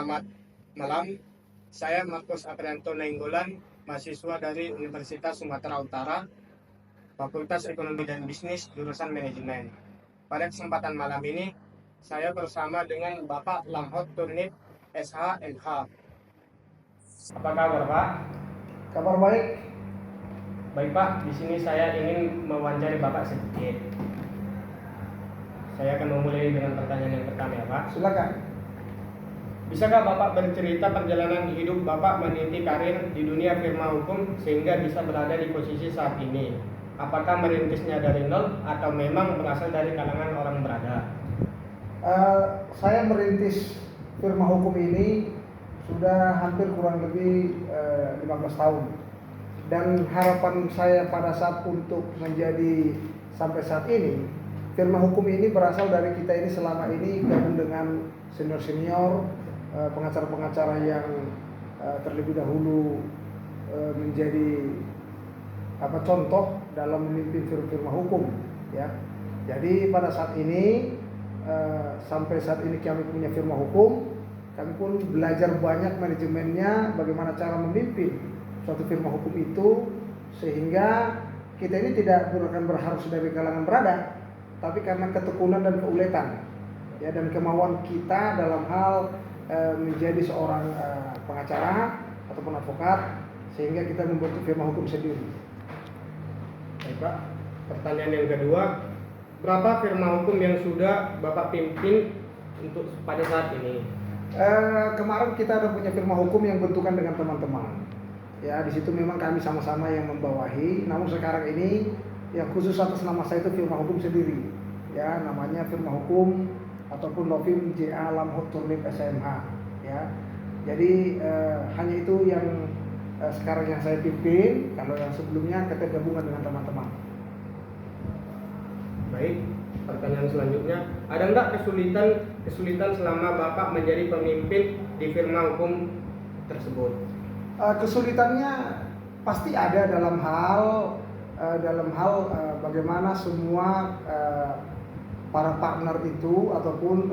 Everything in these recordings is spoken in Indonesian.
Selamat malam, saya Markus Aprianto Nainggolan, mahasiswa dari Universitas Sumatera Utara, Fakultas Ekonomi dan Bisnis, jurusan Manajemen. Pada kesempatan malam ini, saya bersama dengan Bapak Lamhot Turnip, SH.MH. Apa kabar, Pak? Kabar baik. Baik, Pak. Di sini saya ingin mewawancari Bapak sedikit. Saya akan memulai dengan pertanyaan yang pertama, ya, Pak. Silakan. Bisakah Bapak bercerita perjalanan hidup Bapak meniti karir di dunia firma hukum sehingga bisa berada di posisi saat ini? Apakah merintisnya dari nol atau memang berasal dari kalangan orang berada? Saya merintis firma hukum ini sudah hampir kurang lebih 15 tahun. Dan harapan saya pada saat untuk menjadi sampai saat ini, firma hukum ini berasal dari kita ini selama ini gabung dengan senior-senior, pengacara-pengacara yang terlebih dahulu menjadi contoh dalam memimpin firma hukum, ya. Jadi pada saat ini sampai saat ini kami punya firma hukum, kami pun belajar banyak manajemennya, bagaimana cara memimpin suatu firma hukum itu, sehingga kita ini tidak akan berharus dari kalangan berada, tapi karena ketekunan dan keuletan, ya, dan kemauan kita dalam hal menjadi seorang pengacara ataupun advokat, sehingga kita membentuk firma hukum sendiri. Baik, Pak. Pertanyaan yang kedua, berapa firma hukum yang sudah Bapak pimpin untuk pada saat ini? Kemarin kita ada punya firma hukum yang bentukan dengan teman-teman. Ya, di situ memang kami sama-sama yang membawahi. Namun sekarang ini yang khusus atas nama saya itu firma hukum sendiri. Ya, namanya firma hukum ataupun Lovim J.A. Lamhot Turnip SH.MH. Ya, jadi hanya itu yang sekarang yang saya pimpin. Kalau yang sebelumnya kita gabungan dengan teman-teman. Baik, pertanyaan selanjutnya, ada nggak kesulitan selama Bapak menjadi pemimpin di firma hukum tersebut? Kesulitannya pasti ada dalam hal bagaimana semua para partner itu ataupun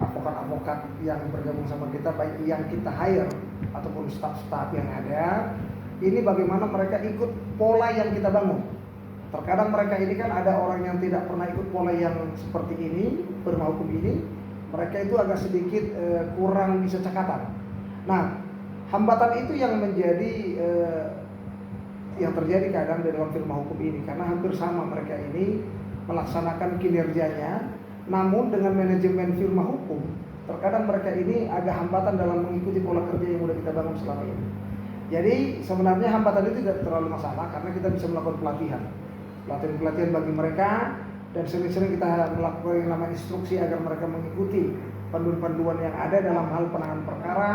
advokat-advokat yang bergabung sama kita, baik yang kita hire ataupun staff-staff yang ada, ini bagaimana mereka ikut pola yang kita bangun. Terkadang mereka ini kan ada orang yang tidak pernah ikut pola yang seperti ini, firma hukum ini, mereka itu agak sedikit kurang bisa cekatan. Nah, hambatan itu yang menjadi yang terjadi kadang di dalam firma hukum ini, karena hampir sama mereka ini melaksanakan kinerjanya, namun dengan manajemen firma hukum, terkadang mereka ini agak hambatan dalam mengikuti pola kerja yang sudah kita bangun selama ini. Jadi sebenarnya hambatan itu tidak terlalu masalah, karena kita bisa melakukan pelatihan bagi mereka, dan sering-sering kita melakukan yang namanya instruksi agar mereka mengikuti panduan-panduan yang ada dalam hal penanganan perkara,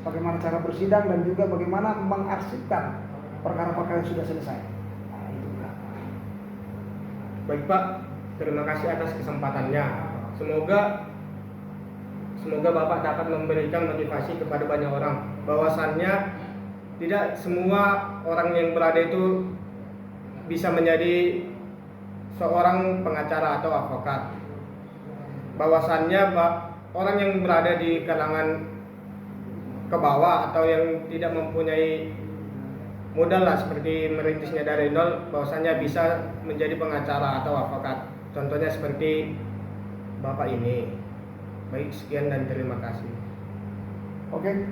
bagaimana cara bersidang, dan juga bagaimana mengarsipkan perkara-perkara yang sudah selesai. Nah, itu. Baik, Pak, terima kasih atas kesempatannya. Semoga Bapak dapat memberikan motivasi kepada banyak orang, bahwasannya tidak semua orang yang berada itu bisa menjadi seorang pengacara atau advokat. Bahwasannya orang yang berada di kalangan ke bawah atau yang tidak mempunyai modal lah seperti merintisnya dari nol, bahwasannya bisa menjadi pengacara atau advokat. Contohnya seperti Bapak ini. Baik, sekian dan terima kasih. Oke.